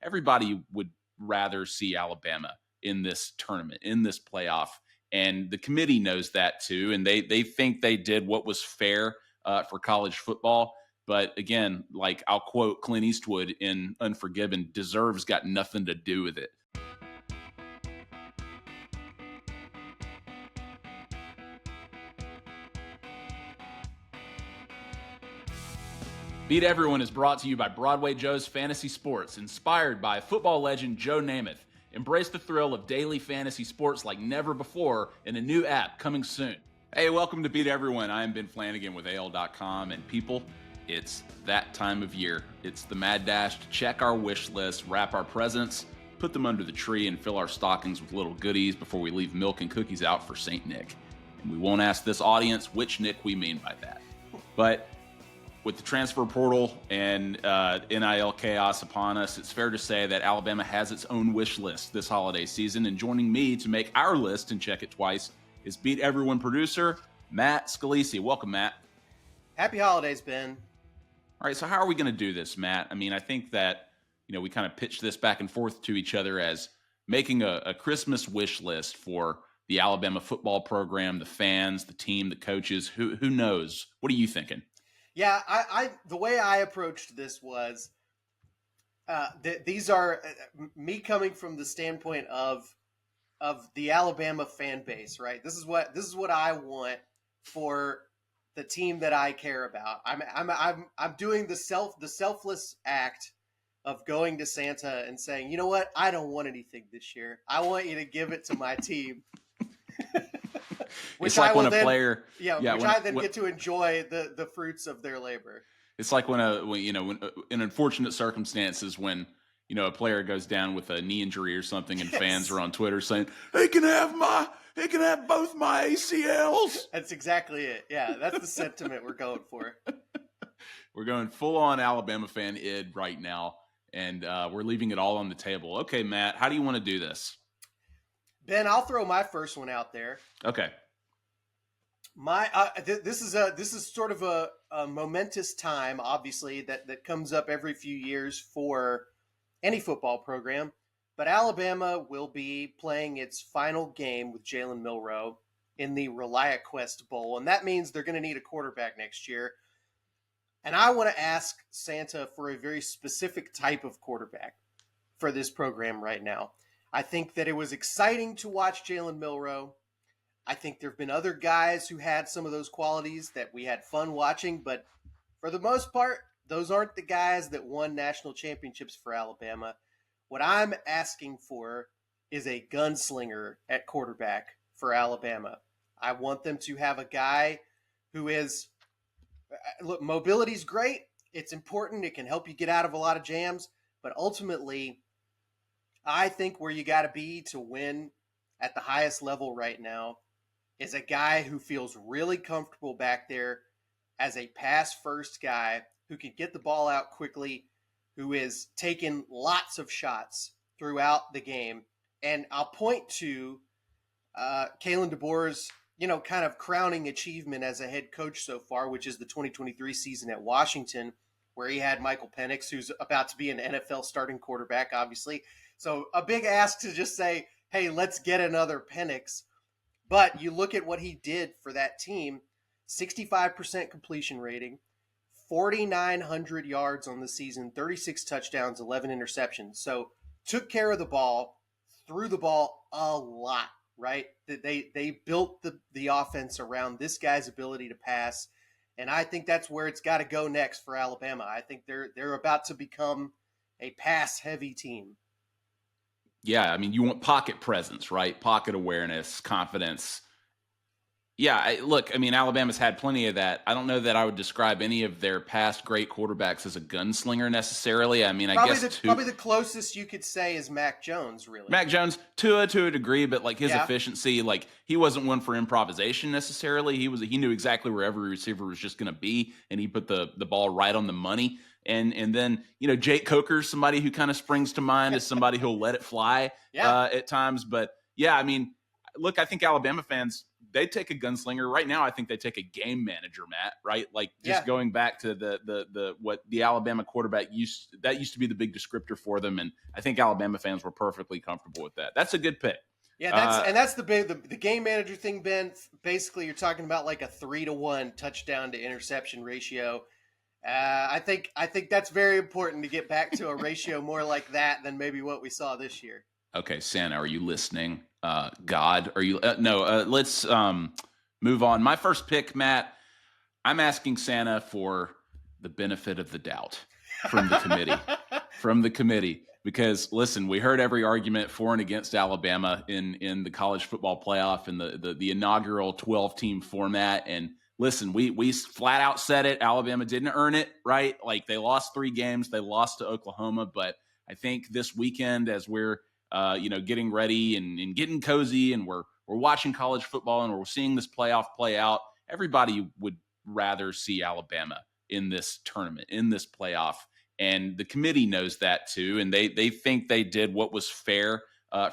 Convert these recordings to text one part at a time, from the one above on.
everybody would rather see Alabama in this tournament, in this playoff. And the committee knows that too. And they think they did what was fair for college football. But again, like I'll quote Clint Eastwood in Unforgiven, deserve's got nothing to do with it. Beat Everyone is brought to you by Broadway Joe's Fantasy Sports, inspired by football legend Joe Namath. Embrace the thrill of daily fantasy sports like never before in a new app coming soon. Hey, welcome to Beat Everyone. I am Ben Flanagan with AL.com, and people, it's that time of year. It's the mad dash to check our wish list, wrap our presents, put them under the tree, and fill our stockings with little goodies before we leave milk and cookies out for St. Nick. And we won't ask this audience which Nick we mean by that. But with the transfer portal and NIL chaos upon us, it's fair to say that Alabama has its own wish list this holiday season. And joining me to make our list and check it twice is Beat Everyone producer Matt Scalici. Welcome, Matt. Happy holidays, Ben. All right, so how are we going to do this, Matt? I mean, I think that, we kind of pitched this back and forth to each other as making a Christmas wish list for the Alabama football program, the fans, the team, the coaches. Who knows? What are you thinking? Yeah, I the way I approached this was these are me coming from the standpoint of the Alabama fan base, right? This is what I want for the team that I care about. I'm doing the selfless act of going to Santa and saying, you know what? I don't want anything this year. I want you to give it to my team. Which I get to enjoy the fruits of their labor. It's like when in unfortunate circumstances when a player goes down with a knee injury or something, and fans are on Twitter saying, he can have both my ACLs. That's exactly it. Yeah, that's the sentiment we're going for. We're going full on Alabama fan id right now, and we're leaving it all on the table. Okay, Matt, how do you want to do this? Ben, I'll throw my first one out there. Okay. This is sort of a momentous time, obviously, that comes up every few years for any football program. But Alabama will be playing its final game with Jalen Milroe in the ReliaQuest Bowl, and that means they're going to need a quarterback next year. And I want to ask Santa for a very specific type of quarterback for this program right now. I think that it was exciting to watch Jalen Milroe. I think there have been other guys who had some of those qualities that we had fun watching, but for the most part, those aren't the guys that won national championships for Alabama. What I'm asking for is a gunslinger at quarterback for Alabama. I want them to have a guy who is, look, mobility's great. It's important. It can help you get out of a lot of jams, but ultimately, I think where you got to be to win at the highest level right now is a guy who feels really comfortable back there as a pass-first guy who can get the ball out quickly, who is taking lots of shots throughout the game. And I'll point to Kalen DeBoer's, kind of crowning achievement as a head coach so far, which is the 2023 season at Washington, where he had Michael Penix, who's about to be an NFL starting quarterback, obviously. So a big ask to just say, hey, let's get another Penix. But you look at what he did for that team, 65% completion rating, 4,900 yards on the season, 36 touchdowns, 11 interceptions. So took care of the ball, threw the ball a lot, right? They built the offense around this guy's ability to pass. And I think that's where it's got to go next for Alabama. I think they're about to become a pass-heavy team. Yeah, I mean, you want pocket presence, right? Pocket awareness, confidence. Yeah, Alabama's had plenty of that. I don't know that I would describe any of their past great quarterbacks as a gunslinger necessarily. I mean, probably the closest you could say is Mac Jones, really. Mac Jones, to a degree, but like his efficiency, like he wasn't one for improvisation necessarily. He knew exactly where every receiver was just going to be, and he put the ball right on the money. And then, Jake Coker's somebody who kind of springs to mind as somebody who'll let it fly at times. But, yeah, I mean, look, I think Alabama fans they take a gunslinger right now. I think they take a game manager, Matt, right? Like just going back to the what the Alabama quarterback used to be the big descriptor for them. And I think Alabama fans were perfectly comfortable with that. That's a good pick. Yeah, that's the game manager thing, Ben. Basically, you're talking about like a 3-to-1 touchdown to interception ratio. I think that's very important to get back to a ratio more like that than maybe what we saw this year. Okay, Santa, are you listening? God, are you? No, let's move on. My first pick, Matt, I'm asking Santa for the benefit of the doubt from the committee. Because listen, we heard every argument for and against Alabama in the college football playoff and the inaugural 12-team format. And listen, we flat out said it. Alabama didn't earn it, right? Like they lost 3 games, they lost to Oklahoma. But I think this weekend, as we're getting ready and getting cozy, and we're watching college football and we're seeing this playoff play out, everybody would rather see Alabama in this tournament, in this playoff. And the committee knows that too. And they think they did what was fair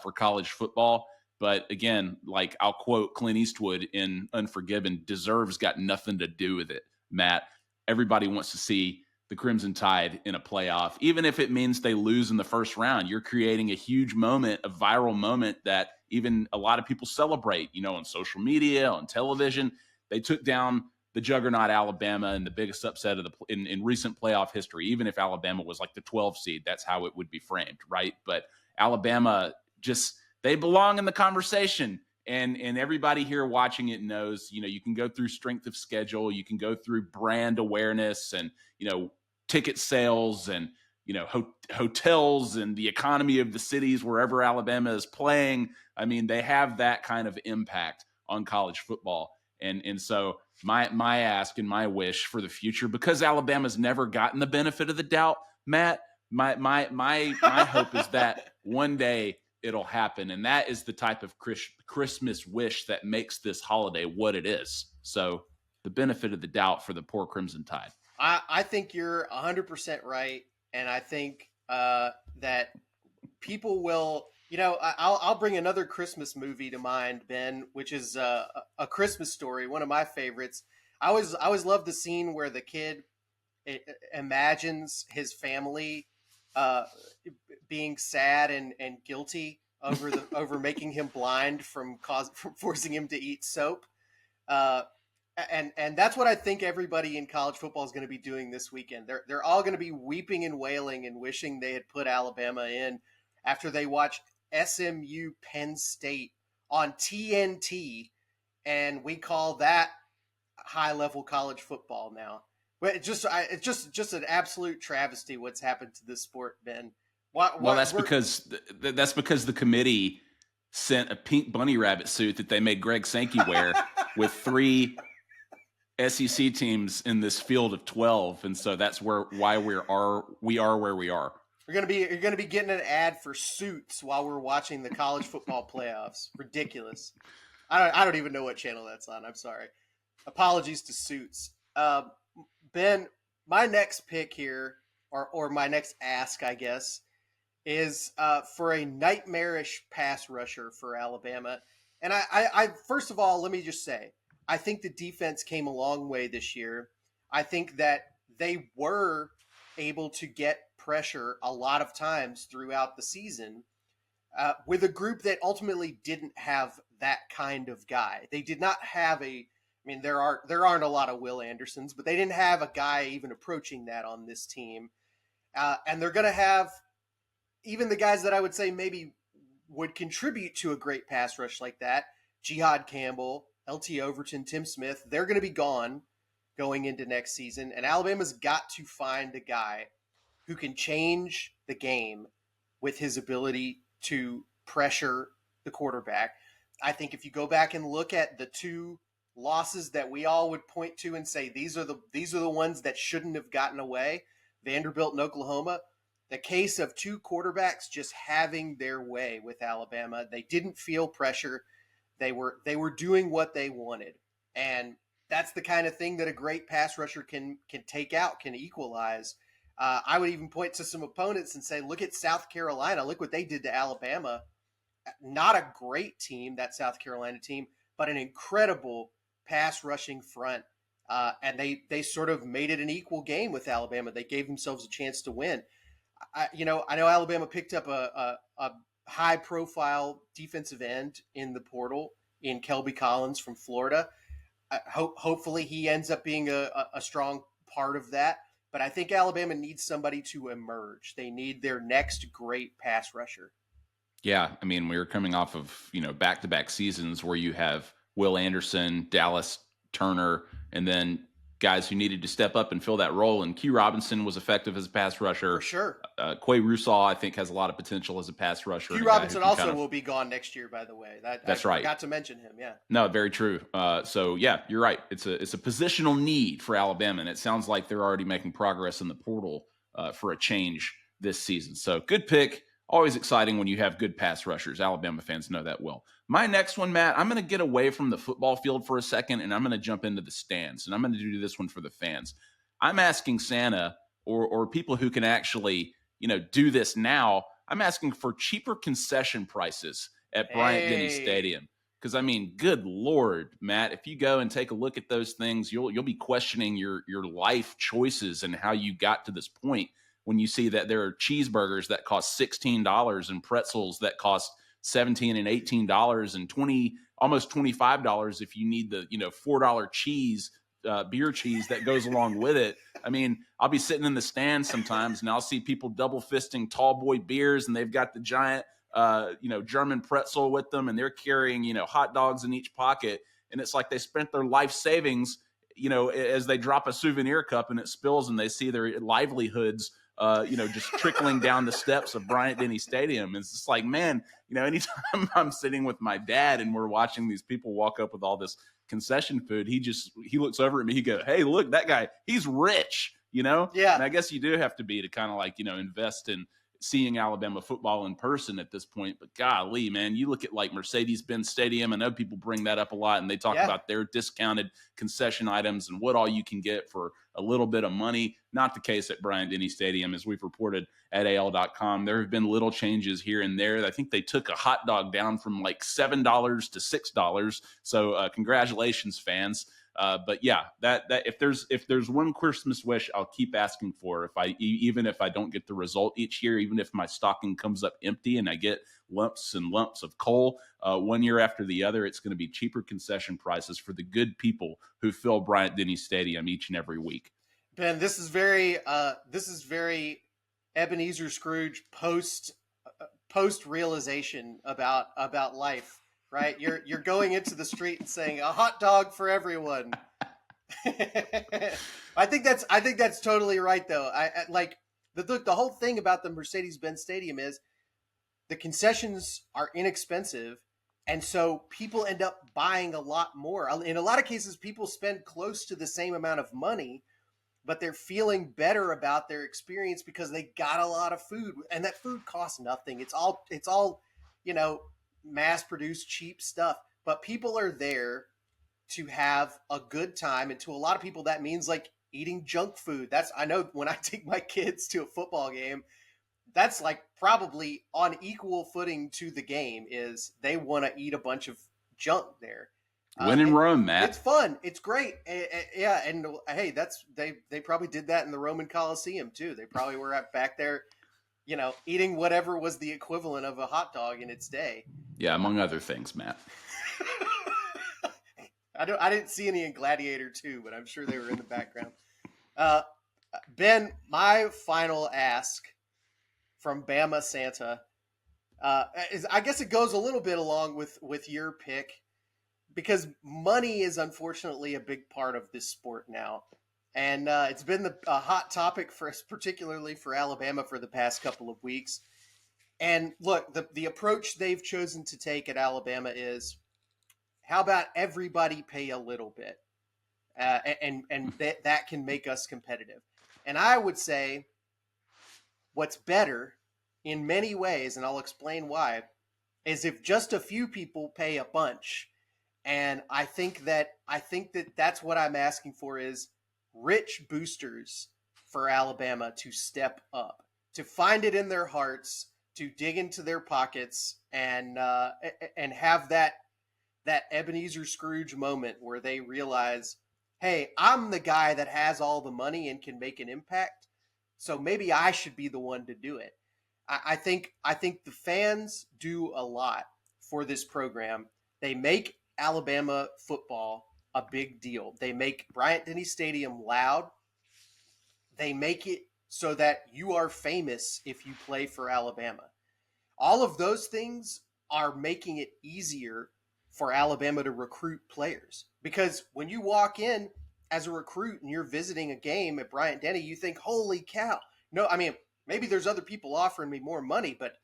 for college football. But again, like I'll quote Clint Eastwood in Unforgiven, deserves got nothing to do with it, Matt. Everybody wants to see the Crimson Tide in a playoff, even if it means they lose in the first round. You're creating a huge moment, a viral moment that even a lot of people celebrate, on social media, on television. They took down the juggernaut Alabama and the biggest upset of in recent playoff history. Even if Alabama was like the 12 seed, that's how it would be framed, right? But Alabama they belong in the conversation. And everybody here watching it knows, you can go through strength of schedule, you can go through brand awareness and, ticket sales and, hotels and the economy of the cities wherever Alabama is playing. I mean, they have that kind of impact on college football. And so my ask and my wish for the future, because Alabama's never gotten the benefit of the doubt, Matt, my hope is that one day it'll happen. And that is the type of Christmas wish that makes this holiday what it is. So the benefit of the doubt for the poor Crimson Tide. I think you're 100% right. And I think that people will, I'll bring another Christmas movie to mind, Ben, which is a Christmas Story, one of my favorites. I always love the scene where the kid imagines his family being sad and guilty over making him blind from forcing him to eat soap. And that's what I think everybody in college football is going to be doing this weekend. They're all going to be weeping and wailing and wishing they had put Alabama in after they watch SMU Penn State on TNT, and we call that high-level college football now. But it's just an absolute travesty what's happened to this sport, Ben. That's because the committee sent a pink bunny rabbit suit that they made Greg Sankey wear with 3 SEC teams in this field of 12, and so that's why we are where we are. You're gonna be getting an ad for Suits while we're watching the college football playoffs. Ridiculous. I don't even know what channel that's on. I'm sorry. Apologies to Suits. Ben, my next pick here, or my next ask, I guess, is for a nightmarish pass rusher for Alabama. And I first of all, let me just say, I think the defense came a long way this year. I think that they were able to get pressure a lot of times throughout the season with a group that ultimately didn't have that kind of guy. They did not have there aren't a lot of Will Andersons, but they didn't have a guy even approaching that on this team. And they're going to have even the guys that I would say maybe would contribute to a great pass rush like that, Jihad Campbell, LT Overton, Tim Smith, they're going to be gone going into next season. And Alabama's got to find a guy who can change the game with his ability to pressure the quarterback. I think if you go back and look at the 2 losses that we all would point to and say these are the ones that shouldn't have gotten away, Vanderbilt and Oklahoma, the case of 2 quarterbacks just having their way with Alabama. They didn't feel pressure. They were doing what they wanted. And that's the kind of thing that a great pass rusher can take out, can equalize. I would even point to some opponents and say, look at South Carolina. Look what they did to Alabama. Not a great team, that South Carolina team, but an incredible pass rushing front. And they sort of made it an equal game with Alabama. They gave themselves a chance to win. I know Alabama picked up a high profile defensive end in the portal in Kelby Collins from Florida. Hopefully he ends up being a strong part of that. But I think Alabama needs somebody to emerge. They need their next great pass rusher. Yeah, I mean, we were coming off of, back-to-back seasons where you have Will Anderson, Dallas Turner, and then guys who needed to step up and fill that role. And Q Robinson was effective as a pass rusher. For sure. Quay Russaw, I think, has a lot of potential as a pass rusher. Q Robinson also will be gone next year, by the way. That's right. I forgot to mention him, yeah. No, very true. So, yeah, you're right. It's a positional need for Alabama, and it sounds like they're already making progress in the portal for a change this season. So, good pick. Always exciting when you have good pass rushers. Alabama fans know that well. My next one, Matt, I'm going to get away from the football field for a second, and I'm going to jump into the stands, and I'm going to do this one for the fans. I'm asking Santa or people who can actually, do this now. I'm asking for cheaper concession prices at Bryant-Denny Stadium. Because, I mean, good Lord, Matt, if you go and take a look at those things, you'll be questioning your life choices and how you got to this point. When you see that there are cheeseburgers that cost $16 and pretzels that cost $17 and $18 and almost $25 if you need the $4 cheese, beer cheese that goes along with it. I mean, I'll be sitting in the stands sometimes and I'll see people double fisting tall boy beers and they've got the giant German pretzel with them and they're carrying hot dogs in each pocket, and it's like they spent their life savings as they drop a souvenir cup and it spills and they see their livelihoods just trickling down the steps of Bryant-Denny Stadium. It's just like, man, anytime I'm sitting with my dad and we're watching these people walk up with all this concession food, he looks over at me, he goes, hey, look, that guy, he's rich, Yeah. And I guess you do have to be to kind of like, invest in seeing Alabama football in person at this point. But golly, man, you look at like Mercedes-Benz Stadium. I know people bring that up a lot and they talk about their discounted concession items and what all you can get for a little bit of money. Not the case at Bryant-Denny Stadium, as we've reported at AL.com. There have been little changes here and there. I think they took a hot dog down from like $7 to $6. So congratulations, fans. But yeah, that if there's one Christmas wish I'll keep asking for, even if I don't get the result each year, even if my stocking comes up empty and I get lumps and lumps of coal one year after the other, it's going to be cheaper concession prices for the good people who fill Bryant-Denny Stadium each and every week. Ben, this is very Ebenezer Scrooge post realization about life. Right, you're going into the street and saying a hot dog for everyone. I think that's totally right, though. I like the whole thing about the Mercedes-Benz Stadium is the concessions are inexpensive, and so people end up buying a lot more. In a lot of cases, people spend close to the same amount of money, but they're feeling better about their experience because they got a lot of food, and that food costs nothing. It's all mass-produced cheap stuff, but people are there to have a good time, and to a lot of people that means like eating junk food. I know when I take my kids to a football game, that's like probably on equal footing to the game, is they want to eat a bunch of junk there. When in Rome, Matt. It's fun. It's great. Yeah, and hey, they probably did that in the Roman Colosseum too. They probably were back there eating whatever was the equivalent of a hot dog in its day. Yeah, among other things, Matt. I didn't see any in Gladiator 2, but I'm sure they were in the background. Ben, my final ask from Bama Santa is, I guess it goes a little bit along with your pick, because money is unfortunately a big part of this sport now. And it's been a hot topic for us, particularly for Alabama, for the past couple of weeks. And look, the approach they've chosen to take at Alabama is, how about everybody pay a little bit? And that can make us competitive. And I would say what's better in many ways, and I'll explain why, is if just a few people pay a bunch. And I think that that's what I'm asking for, is rich boosters for Alabama to step up, to find it in their hearts, to dig into their pockets and have that that Ebenezer Scrooge moment where they realize, hey, I'm the guy that has all the money and can make an impact, so maybe I should be the one to do it. I think the fans do a lot for this program. They make Alabama football a big deal. They make Bryant-Denny Stadium loud. They make it so that you are famous if you play for Alabama. All of those things are making it easier for Alabama to recruit players. Because when you walk in as a recruit and you're visiting a game at Bryant-Denny, you think, holy cow. No, I mean, maybe there's other people offering me more money, but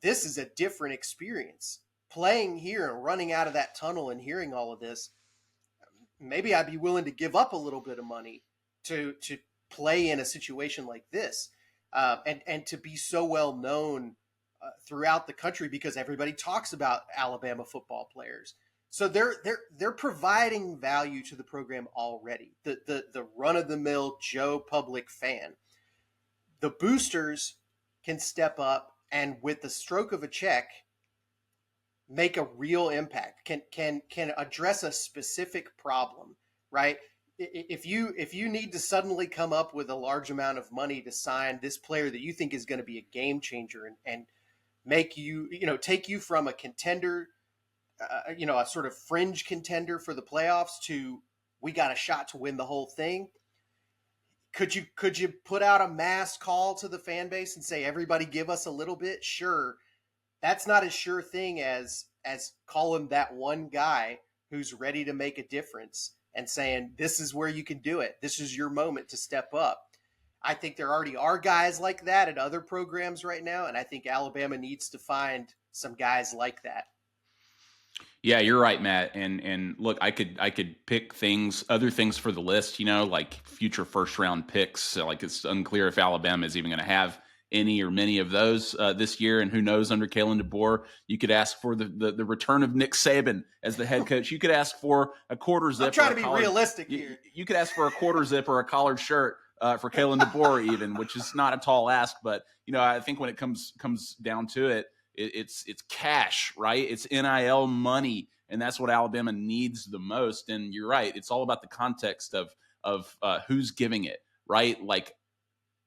this is a different experience. Playing here and running out of that tunnel and hearing all of this, maybe I'd be willing to give up a little bit of money to play in a situation like this, and to be so well known throughout the country because everybody talks about Alabama football players. So they're providing value to the program already. The run of the mill Joe Public fan. The boosters can step up and with the stroke of a check make a real impact, can address a specific problem, right? If you need to suddenly come up with a large amount of money to sign this player that you think is going to be a game changer and make you, take you from a contender, a sort of fringe contender for the playoffs to we got a shot to win the whole thing. Could you put out a mass call to the fan base and say, everybody give us a little bit? Sure. That's not as sure thing as calling that one guy who's ready to make a difference and saying, this is where you can do it. This is your moment to step up. I think there already are guys like that at other programs right now, and I think Alabama needs to find some guys like that. Yeah, you're right, Matt. And look, I could pick other things for the list, like future first round picks. So like it's unclear if Alabama is even going to have any or many of those this year, and who knows under Kalen DeBoer. You could ask for the return of Nick Saban as the head coach. You could ask for a quarter zip. I'm trying to be realistic here. You could ask for a quarter zip or a collared shirt for Kalen DeBoer, even, which is not a tall ask. But I think when it comes down to it, it's cash, right? It's NIL money, and that's what Alabama needs the most. And you're right; it's all about the context of who's giving it, right? Like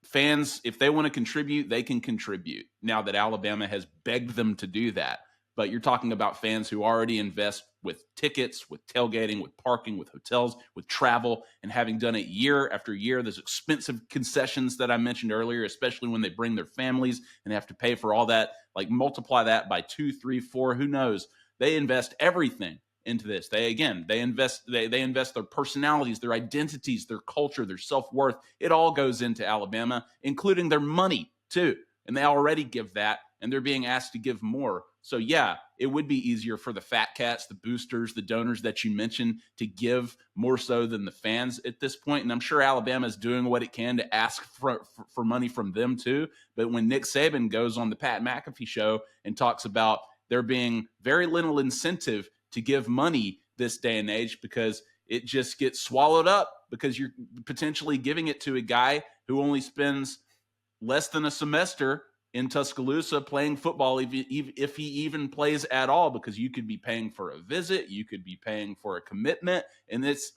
fans, if they want to contribute, they can contribute. Now that Alabama has begged them to do that, but you're talking about fans who already invest with tickets, with tailgating, with parking, with hotels, with travel, and having done it year after year. Those expensive concessions that I mentioned earlier, especially when they bring their families and have to pay for all that, like multiply that by 2, 3, 4, who knows? They invest everything into this. They invest their personalities, their identities, their culture, their self-worth. It all goes into Alabama, including their money too. And they already give that, and they're being asked to give more. So yeah, it would be easier for the fat cats, the boosters, the donors that you mentioned to give more so than the fans at this point. And I'm sure Alabama is doing what it can to ask for money from them too. But when Nick Saban goes on the Pat McAfee show and talks about there being very little incentive to give money this day and age because it just gets swallowed up because you're potentially giving it to a guy who only spends less than a semester in Tuscaloosa playing football, if he even plays at all, because you could be paying for a visit, you could be paying for a commitment, and it's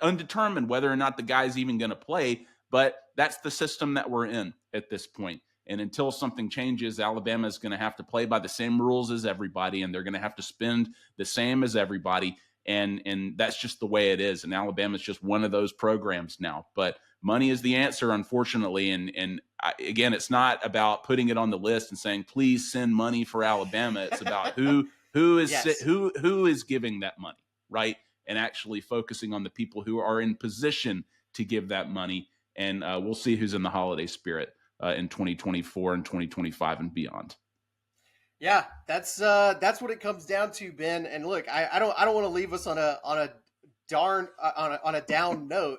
undetermined whether or not the guy's even going to play. But that's the system that we're in at this point. And until something changes, Alabama is going to have to play by the same rules as everybody, and they're going to have to spend the same as everybody. And that's just the way it is. And Alabama is just one of those programs now. But money is the answer, unfortunately. And again, it's not about putting it on the list and saying, please send money for Alabama. It's about who is Yes. who is giving that money, right? And actually focusing on the people who are in position to give that money. And we'll see who's in the holiday spirit in 2024 and 2025 and beyond. Yeah, that's what it comes down to, Ben. And look, I don't want to leave us on a down note,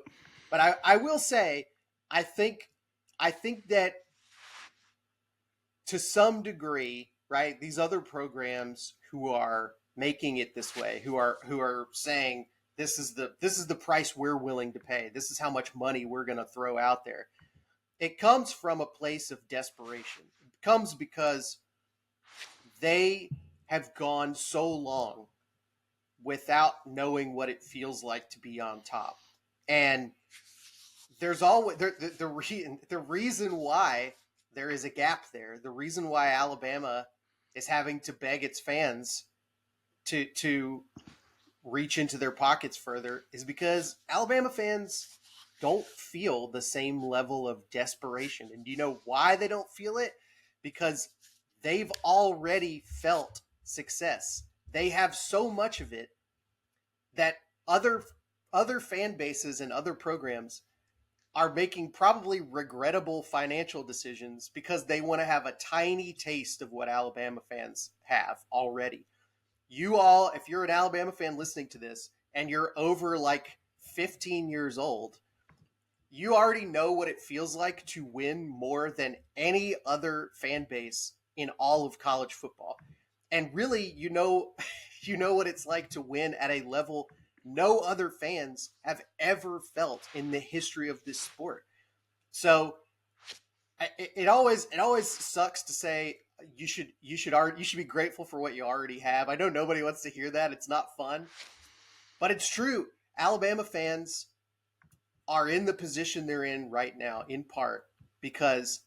but I will say I think that to some degree, right, these other programs who are making it this way, who are saying this is the price we're willing to pay, this is how much money we're going to throw out there. It comes from a place of desperation. It comes because they have gone so long without knowing what it feels like to be on top. And there's always the reason why there is a gap there. The reason why Alabama is having to beg its fans to reach into their pockets further is because Alabama fans don't feel the same level of desperation. And do you know why they don't feel it? Because they've already felt success. They have so much of it that other fan bases and other programs are making probably regrettable financial decisions because they want to have a tiny taste of what Alabama fans have already. You all, if you're an Alabama fan listening to this and you're over like 15 years old, you already know what it feels like to win more than any other fan base in all of college football. And really, you know what it's like to win at a level no other fans have ever felt in the history of this sport. So it always sucks to say you should be grateful for what you already have. I know nobody wants to hear that. It's not fun, but it's true. Alabama fans are in the position they're in right now, in part because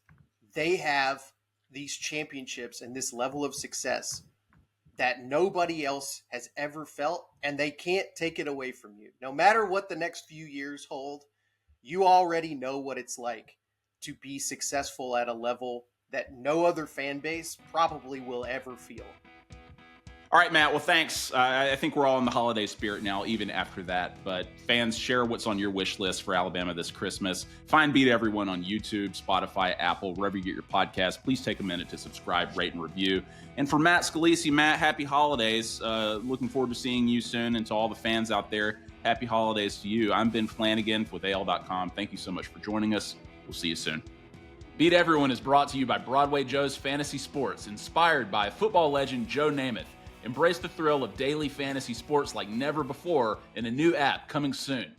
they have these championships and this level of success that nobody else has ever felt, and they can't take it away from you. No matter what the next few years hold, you already know what it's like to be successful at a level that no other fan base probably will ever feel. All right, Matt. Well, thanks. I think we're all in the holiday spirit now, even after that. But fans, share what's on your wish list for Alabama this Christmas. Find Beat Everyone on YouTube, Spotify, Apple, wherever you get your podcast. Please take a minute to subscribe, rate, and review. And for Matt Scalici, Matt, happy holidays. Looking forward to seeing you soon. And to all the fans out there, happy holidays to you. I'm Ben Flanagan with AL.com. Thank you so much for joining us. We'll see you soon. Beat Everyone is brought to you by Broadway Joe's Fantasy Sports, inspired by football legend Joe Namath. Embrace the thrill of daily fantasy sports like never before in a new app coming soon.